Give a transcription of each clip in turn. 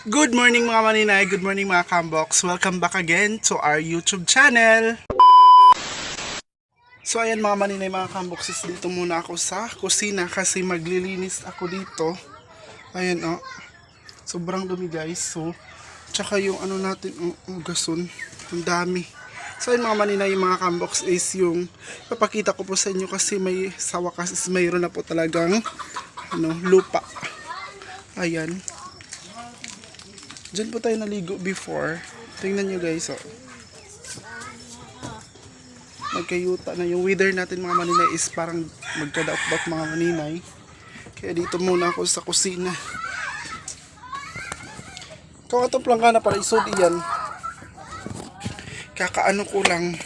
Good morning mga maninay, good morning mga kambox. Welcome back again to our YouTube channel. So ayan mga maninay, mga kamboxes, dito muna ako sa kusina kasi maglilinis ako dito. Ayan oh, sobrang dumi guys. So, tsaka yung ano natin, gason, ang dami. So ayan mga maninay, mga kambox is yung papakita ko po sa inyo kasi may sa wakas is mayroon na po talagang lupa. Ayan. Diyan po tayo naligo before. Tingnan nyo guys, oh. Magkayuta na yung weather natin mga maninay is parang magkadaot-daot mga maninay. Kaya dito muna ako sa kusina. Kawatong lang ka na para isod iyan. Kakaano ko lang.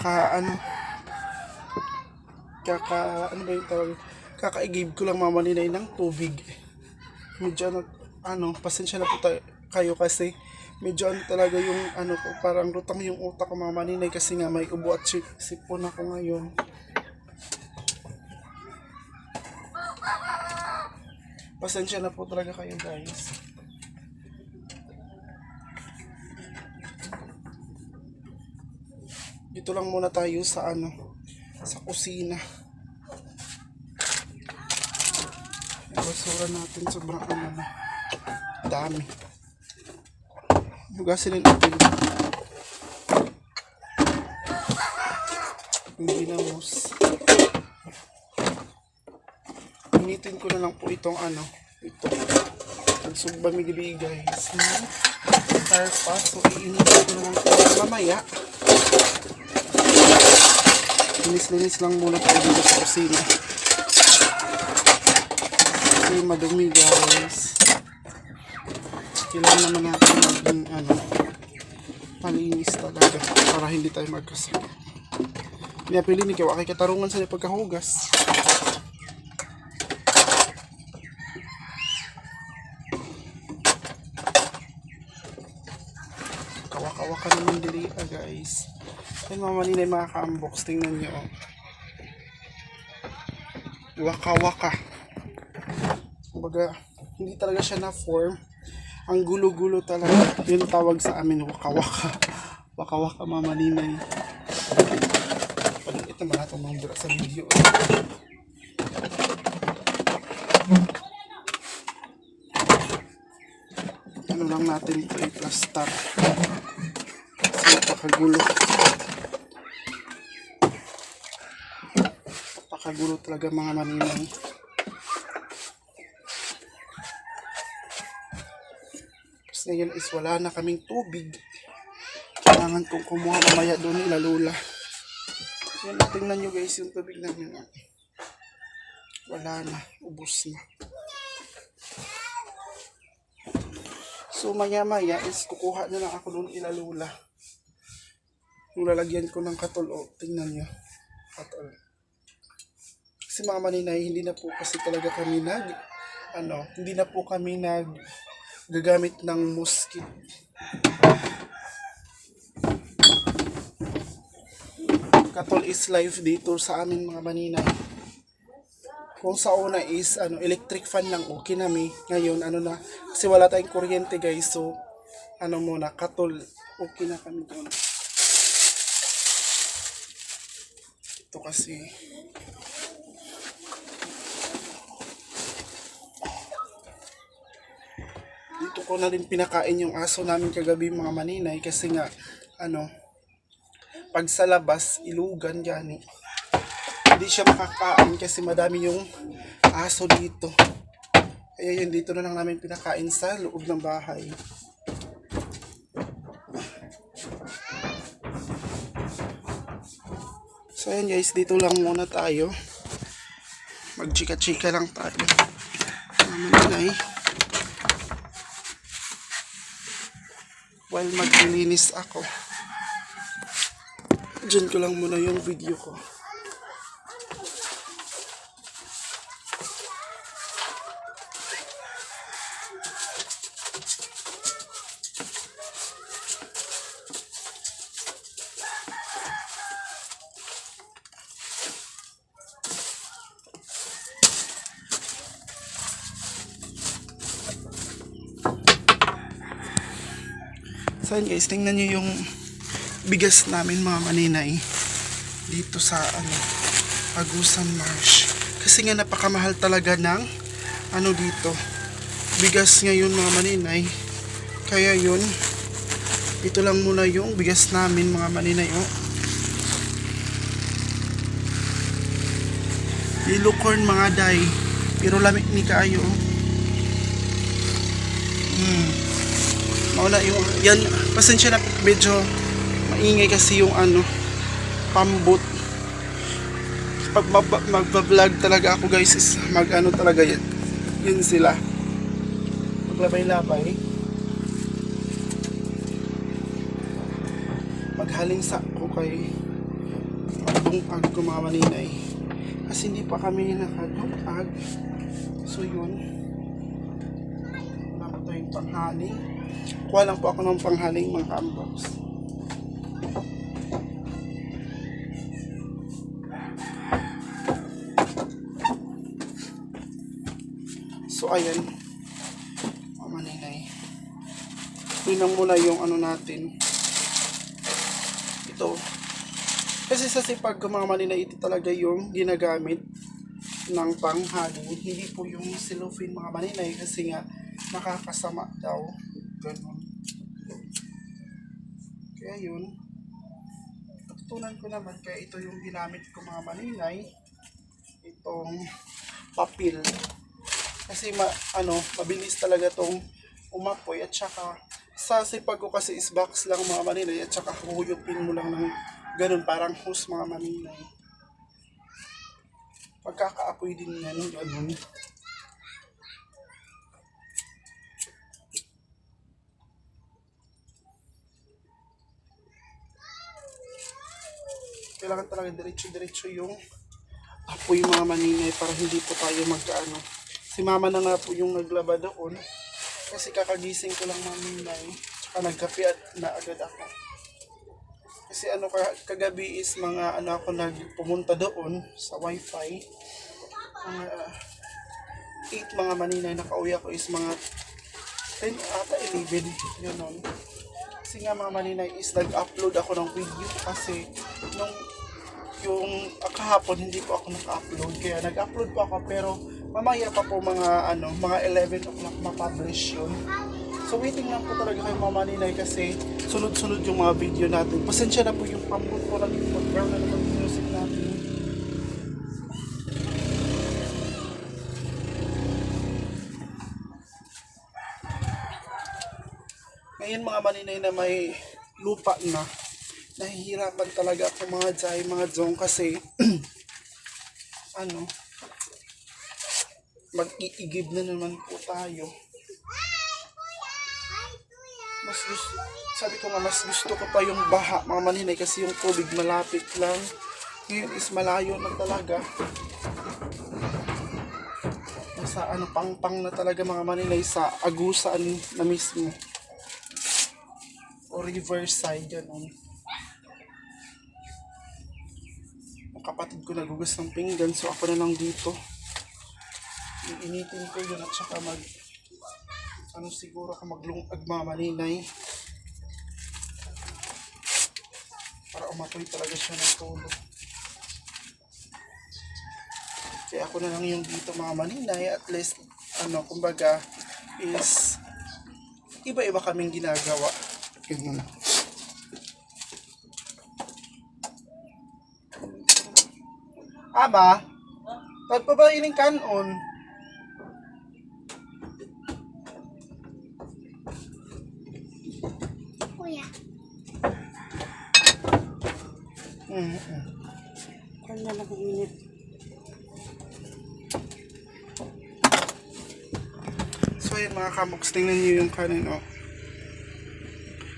Ano ba yung tawag? Kakaigib ko lang mga maninay ng tubig. Medyo pasensya na po kayo kasi medyo talaga yung parang lutang yung utak ko mga maninay kasi nga may ubo at sipon ako ngayon. Pasensya na po talaga kayo guys. Dito lang muna tayo sa sa kusina. Basura natin sobrang dami. Hugasin natin yung ginamos. Initin ko na lang po itong ito. Nagsugba mi gabi guys. Tarpa. So iinitin ko na lang po mamaya. Linis-linis lang muna tayo dito sa kusina. Kasi madumi guys. Kailangan naman natin maging palinis talaga para hindi tayo magkasakit. Pinapili ni kawa kay katarungan sa pagkahugas. Kawa-kawa ka naman dili guys. Ay mga maninay, mga ka-unbox, tingnan nyo oh. Waka-waka. Kumbaga hindi talaga siya na form. Ang gulo-gulo talaga. Yun tawag sa amin, waka-waka. Waka-waka mga maninay. Pag-iit naman natin mga dura sa video. Ano lang natin ito i-plaster. Kasi napakagulo. Napakagulo talaga mga maninay. Ngayon is wala na kaming tubig. Kailangan kong kumuha mamaya doon nila Lola. Yan, tingnan nyo guys yung tubig namin. Wala na, ubos na. So maya is kukuha na lang ako doon nila Lola. Yung lalagyan ko ng katol, tingnan nyo. Katol. Kasi mga maninay, hindi na po kasi talaga kami hindi na po kami gagamit ng muskit. Katol is life dito sa amin mga maninay. Kung sa una is electric fan lang okay nami. Ngayon na kasi wala tayong kuryente guys. So muna katol okay na kami doon. Ito kasi dito ko na rin pinakain yung aso namin kagabi mga maninay kasi nga pag sa labas ilugan gani hindi siya makakain kasi madami yung aso dito. Kaya yun, dito na lang namin pinakain sa loob ng bahay. So ayan guys, dito lang muna tayo, magchika-chika lang tayo mga maninay while maglilinis ako. Diyan ko lang muna yung video ko. So yun guys, tingnan nyo yung bigas namin mga maninay dito sa Agusan Marsh. Kasi nga napakamahal talaga ng dito bigas ngayon mga maninay. Kaya yun, ito lang muna yung bigas namin mga maninay. Yellow corn mga day, pero lamig ni kaayo. Mauna yung yan, pasensya na medyo maingay kasi yung pambot. Pag magba-vlog talaga ako guys is talaga yan. Yun sila. Maglabay-labay. Maghaling ko kay magbungag ko mga maninay. Kasi hindi pa kami nakadungag. So yun. Wala pa tayong panghaling. Kuha lang po ako ng panghaling mga ka-unbox. So ayan, mga maninay, yun lang muna yung natin ito. Kasi sa sipag ko mga maninay, ito talaga yung ginagamit ng panghaling, hindi po yung cellophane mga maninay, kasi nga nakakasama daw, ganun. Kaya yun, natutunan ko naman, kaya ito yung ginamit ko mga maninay, itong papel. Kasi mabilis talaga tong umapoy, at saka sa sipag ko kasi is box lang mga maninay, at saka huyupin mo lang ng ganun, parang hose mga maninay. Pagkakaapoy din yan, ganun. Kailangan talaga diretso-diretso yung apoy mga maninay para hindi po tayo Si mama na nga po yung naglaba doon. Kasi kakagising ko lang maninay. Tsaka nagkape at na agad ako. Kasi kagabi is mga ako nagpumunta doon sa wifi. Mga 8 mga maninay, nakauwi ako is mga 10 ata 11. Yun. Kasi nga mga maninay is nag-upload ako ng video. Kasi yung kahapon hindi po ako naka-upload. Kaya nag-upload po ako, pero mamaya pa po mga 11 o'clock ma-publish yun. So waiting lang po talaga kayo mga maninay, kasi sunod-sunod yung mga video natin. Pasensya na po yung pambot ko, naging background na naman yung music natin. Ngayon mga maninay na may lupa na, nahihirapan talaga ako mga zong, kasi mag-iigib na naman po tayo. Sabi ko nga, mas gusto ko pa yung baha mga maninay, kasi yung tubig malapit lang. Ngayon is malayo na talaga. Nasa pang na talaga mga maninay, sa Agusan na mismo. O Riverside, ganun. Ang kapatid ko nagugas ng pinggan, so ako na lang dito. Iinitin ko yun, at saka siguro ako maglungag mga maninay. Para umapoy talaga siya ng tulog. Kaya ako na lang yung dito mga maninay, at least, kumbaga, is iba-iba kaming ginagawa. Ganun. Ama, pag pa ba ining kanon? Kuya. Kanya lang init. So yun mga kamoks, tingnan nyo yung kanin,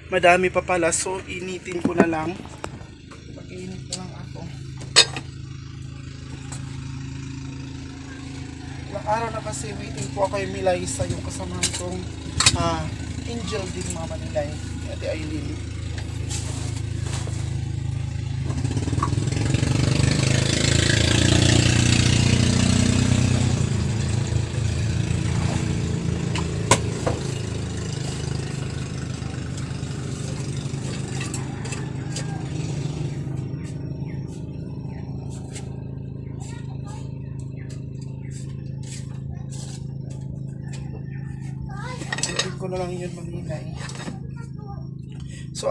madami pa pala, so initin ko na lang. Mag-init na lang ako. Ilang araw na kasi waiting po ako kay Milaysa, yung kasamahan kong Angel din mga manilay, Ate Aileen. ko na lang yun maninay. So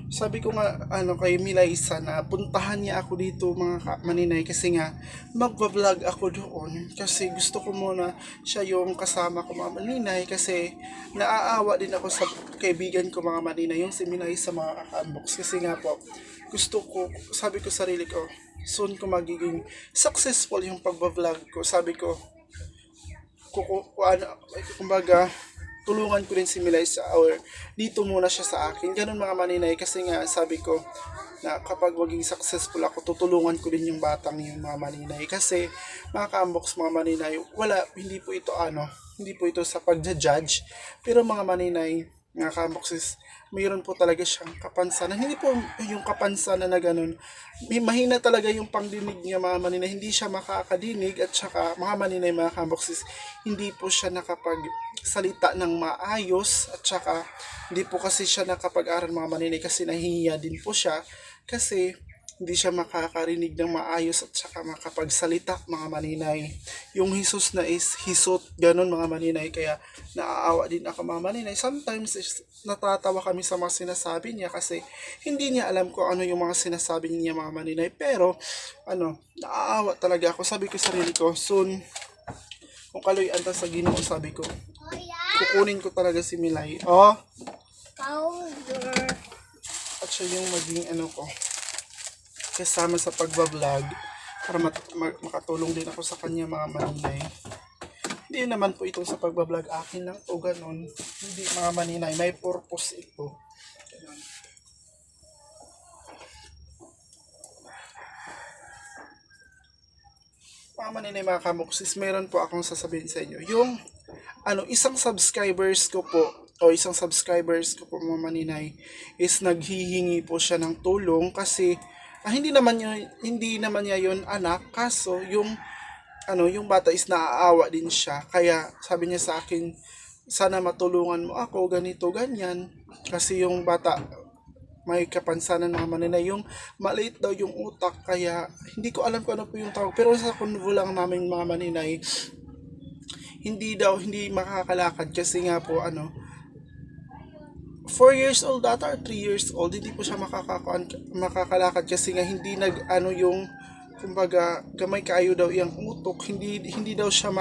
sabi ko nga kay Milaisa na puntahan niya ako dito mga maninay kasi nga magva-vlog ako doon kasi gusto ko muna siya yung kasama ko mga maninay kasi naaawa din ako sa kaibigan ko mga maninay yung si Milaisa mga ka-unbox kasi nga po gusto ko, sabi ko sarili ko soon ko magiging successful yung pagva-vlog ko. Sabi ko kumbaga tulungan ko rin si Milaisa or dito muna siya sa akin. Ganun mga maninay kasi nga sabi ko na kapag maging successful ako, tutulungan ko din yung batang yung mga maninay. Kasi mga ka-unbox mga maninay, hindi po ito sa pagja-judge. Pero mga maninay, mga ka-unbox mayroon po talaga siyang kapansanan. Hindi po yung kapansanan na ganun. Mahina talaga yung pangdinig niya mga maninay. Hindi siya makakadinig at saka mga maninay mga ka-unbox hindi po siya nakapagsalita ng maayos at saka hindi po kasi siya nakapag-aral mga maninay kasi nahihiya din po siya kasi hindi siya makakarinig ng maayos at saka makapagsalita mga maninay. Yung Jesus na is hisot, ganun mga maninay. Kaya naaawa din ako mga maninay. Sometimes natatawa kami sa mga sinasabi niya kasi hindi niya alam kung ano yung mga sinasabi niya mga maninay. Pero naaawa talaga ako. Sabi ko sarili ko, soon, kung kaloy anta sa Ginoo, sabi ko, kukunin ko talaga si Milay. Powder. At siya yung maging ko kasama sa pagbablog para makatulong din ako sa kanya mga maninay. Hindi naman po ito sa pagbablog akin lang o ganon. Hindi mga maninay, may purpose ito. Ganun. Mga maninay mga kamuksis, meron po akong sasabihin sa inyo. Yung isang subscribers ko po mga maninay is naghihingi po siya ng tulong kasi hindi naman niya yun anak, kaso yung bata is naaawa din siya. Kaya sabi niya sa akin, sana matulungan mo ako, ganito, ganyan. Kasi yung bata may kapansanan mga maninay, yung maliit daw yung utak, kaya hindi ko alam kung ano po yung tawag. Pero sa convo lang namin mga maninay, hindi makakalakad kasi nga po 4 years old ata or 3 years old, hindi po siya makakalakad kasi nga hindi yung kumbaga gamay kaayo daw iyang utok, hindi daw siya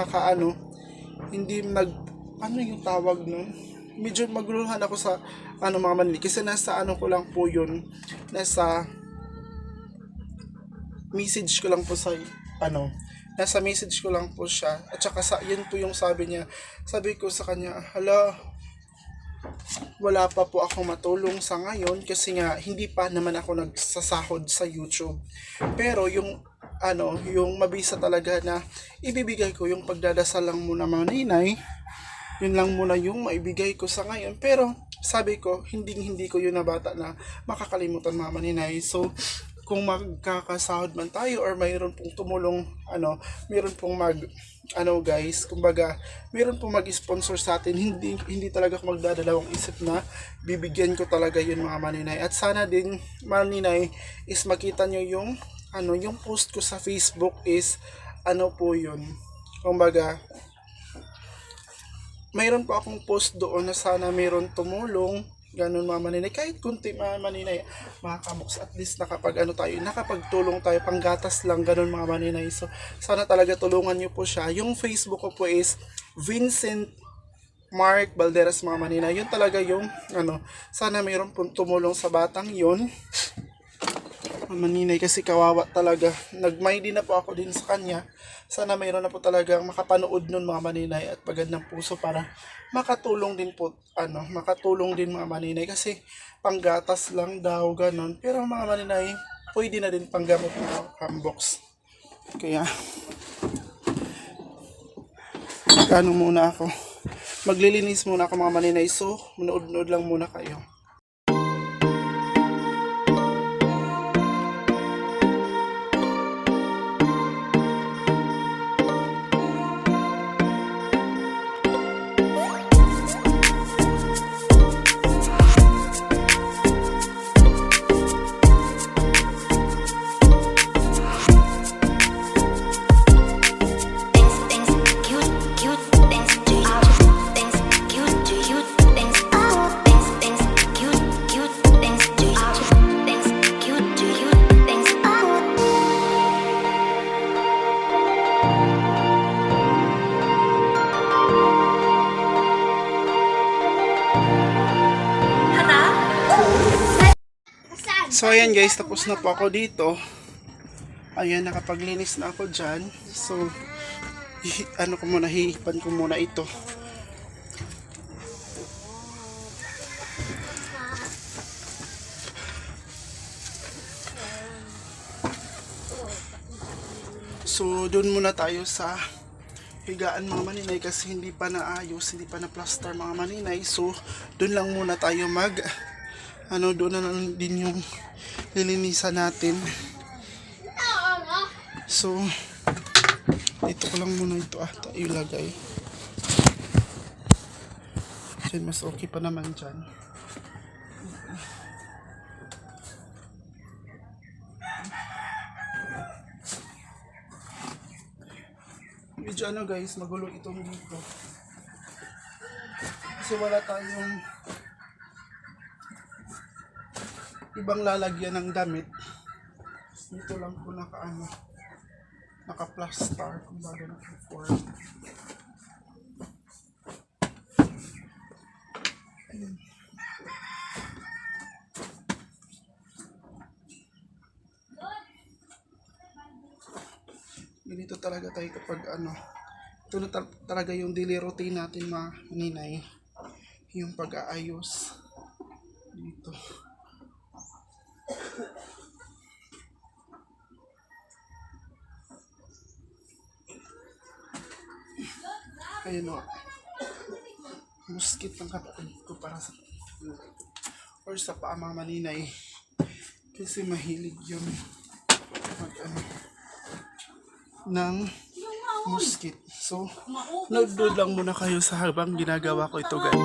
hindi yung tawag nun. Medyo magluluhan ako sa mga manli kasi nasa ko lang po yun, nasa message ko lang po sa nasa message ko lang po siya at saka yun po yung sabi niya. Sabi ko sa kanya, hala, wala pa po ako matulong sa ngayon kasi nga hindi pa naman ako nagsasahod sa YouTube. Pero yung mabisa talaga na ibibigay ko yung pagdadasal lang muna mga ninay. Yun lang muna yung maibigay ko sa ngayon. Pero sabi ko, hindi ko yun na bata na makakalimutan mga maninay. So kung magkakasahod man tayo or mayroon pong tumulong mayroon pong guys, kumbaga mayroon pong mag-sponsor sa atin, hindi talaga ako magdadalawang isip na bibigyan ko talaga yun mga maninay. At sana din maninay is makita nyo yung yung post ko sa Facebook is po yun, kumbaga mayroon po akong post doon na sana mayroon tumulong, ganun mga maninay, kahit kunti mga maninay, mga kamoks, at least nakapagtulong tayo, panggatas lang, ganun mga maninay. So sana talaga tulungan nyo po siya. Yung Facebook ko po is Vincent Mark Balderas mga maninay. Yun talaga yung sana mayroon pong tumulong sa batang yun mga maninay kasi kawawa talaga. Nagmay din na po ako din sa kanya. Sana mayroon na po talagang makapanood nun mga maninay at pagad ng puso para makatulong din po makatulong din mga maninay kasi panggatas lang daw ganon. Pero mga maninay, pwede na din panggamot ng cambox. Kaya muna ako, maglilinis muna ako mga maninay. So manood-nood lang muna kayo. So ayan guys, tapos na po ako dito. Ayan, nakapaglinis na ako dyan. So, ano ko muna, hihipan ko muna ito. So, doon muna tayo sa higaan mga maninay kasi hindi pa naayos, hindi pa na plaster mga maninay. So, doon lang muna tayo doon na lang din yung lilinisan natin. So, dito ko lang muna ito ilagay. Diyan, mas okay pa naman dyan. Medyo guys, magulo itong dito. Kasi wala tayong ibang lalagyan ng damit. Dito lang po naka-plaster kumbaga naka-form. Ganito talaga tayo kapag ito na talaga yung daily routine natin mga maninay, yung pag-aayos dito. Ayun o, muskit ng kapatid ko para sa or sa paa mga maninay kasi mahilig yung ng muskit. So, nagdood lang muna kayo sa habang ginagawa ko ito guys.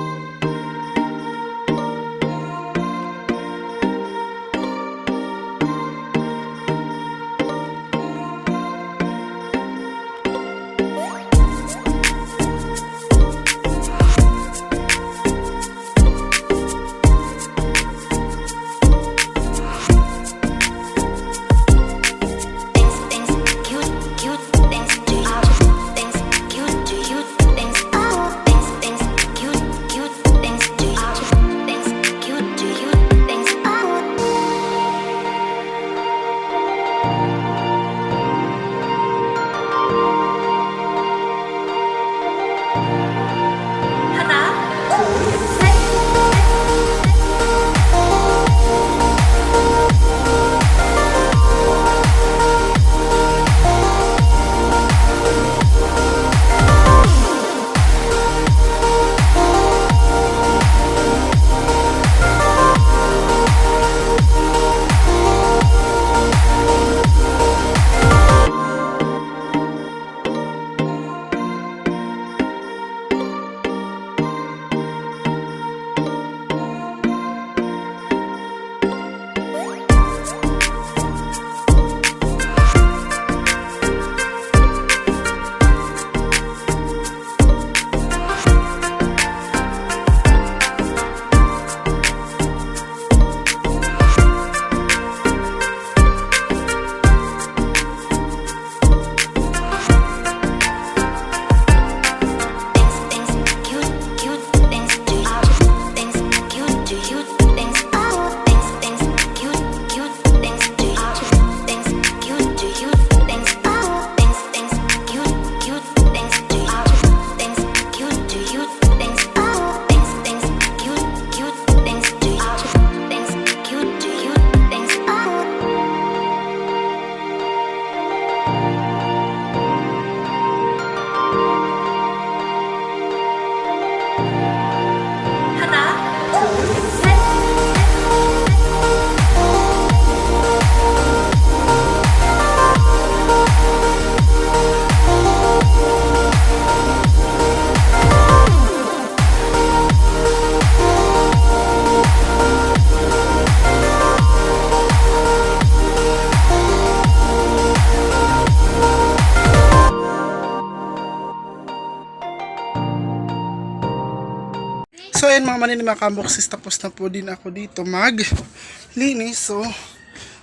So ayan mga maninay, mga kamboxes, tapos na po din ako dito maglinis. So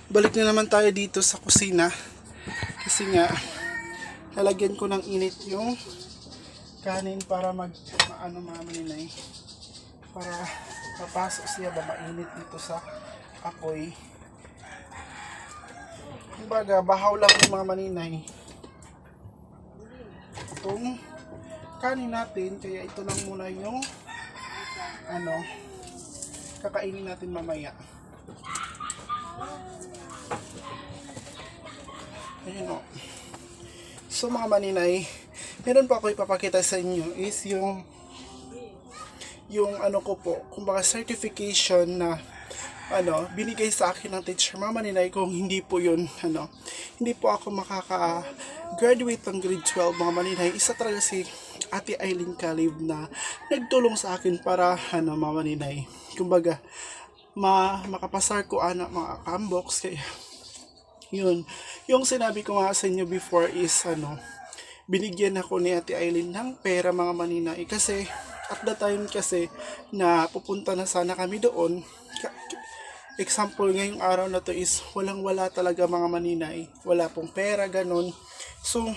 balik na naman tayo dito sa kusina kasi nga lalagyan ko ng init yung kanin para mga maninay, para papasok siya ba mainit dito sa apoy. kumbaga, bahaw lang yung mga maninay. Itong kanin natin, kaya ito lang muna yung kakainin natin mamaya. Ayan o. So mga maninay, meron pa ako ipapakita sa inyo is yung ko po, kumbaga certification na binigay sa akin ng teacher mga maninay. Kung hindi po yun, hindi po ako makaka-graduate ng grade 12 mga maninay. Isa talaga si Ate Eileen Calib na nagtulong sa akin para mga maninay. Kumbaga, makapasar ko mga kamboks. Kaya yun, yung sinabi ko nga sa inyo before is binigyan ako ni Ate Eileen ng pera mga maninay. Kasi at the time kasi na pupunta na sana kami doon, example ngayong araw na to is walang-wala talaga mga maninay. Wala pong pera, ganun. So,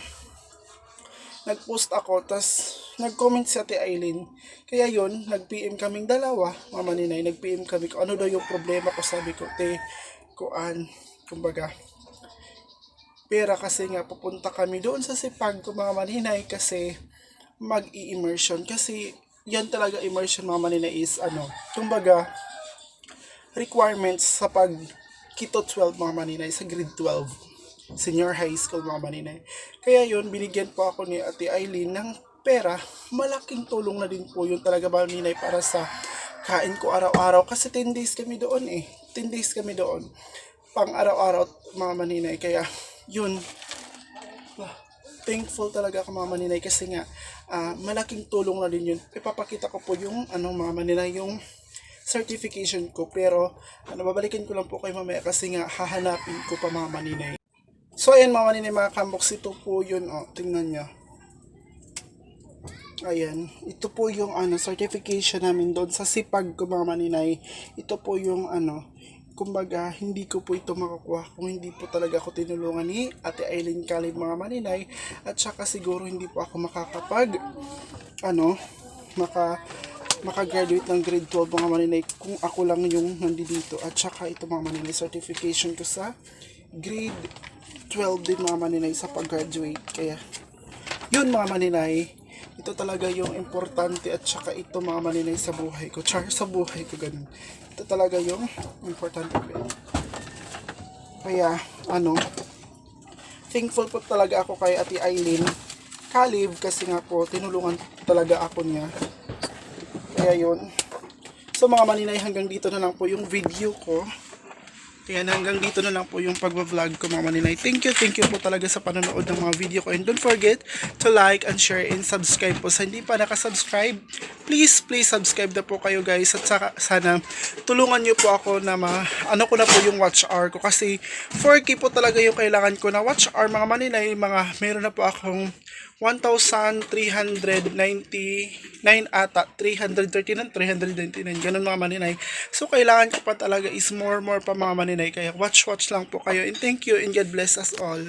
nag-post ako, tas nag-comment si Ate Eileen. Kaya yun, nag-PM kaming dalawa, mga maninay. Nag-PM kami kung ano daw yung problema ko. Sabi ko, kumbaga, pera kasi nga pupunta kami doon sa Sipag ko mga maninay kasi mag-i-immersion. Kasi yan talaga immersion mga maninay is kumbaga, requirements sa pag Kito 12 mga maninay sa grade 12 senior high school mga maninay. Kaya yun, binigyan po ako ni Ate Eileen ng pera. Malaking tulong na din po yun talaga mga maninay para sa kain ko araw-araw. Kasi 10 days kami doon 10 days kami doon. Pang araw-araw mga maninay. Kaya yun, thankful talaga ako mga maninay kasi nga malaking tulong na din yun. Ipapakita ko po yung mga maninay yung certification ko, pero babalikin ko lang po kayo mamaya kasi nga hahanapin ko pa mga maninay. So ayan mga maninay, mga kamboks, ito po yun tingnan nyo. Ayan, ito po yung certification namin doon sa Sipag ko mga maninay. Ito po yung kumbaga hindi ko po ito makakuha kung hindi po talaga ako tinulungan ni Ate Eileen Calib mga maninay. At saka siguro hindi po ako makakapag makagraduate ng grade 12 mga maninay kung ako lang yung nandito. At saka ito mga maninay, certification ko sa grade 12 din mga maninay sa pag-graduate. Kaya yun mga maninay, ito talaga yung importante. At saka ito mga maninay sa buhay ko, sa buhay ko ganun. Ito talaga yung importante ko. Kaya thankful po talaga ako kay Ate Eileen Calib kasi nga po tinulungan talaga ako niya. Kaya yun. So mga maninay, hanggang dito na lang po yung video ko. Kaya hanggang dito na lang po yung pag-vlog ko mga maninay. Thank you po talaga sa panonood ng mga video ko. And don't forget to like and share and subscribe po. Sa hindi pa nakasubscribe, please subscribe na po kayo guys. At saka, sana tulungan nyo po ako na ko na po yung watch hour ko. Kasi 4K po talaga yung kailangan ko na watch hour mga maninay. Meron na po akong 1,399 ata, 339, 399, ganun mga maninay. So, kailangan ko pa talaga is more pa mga maninay. Kaya watch lang po kayo. And thank you and God bless us all.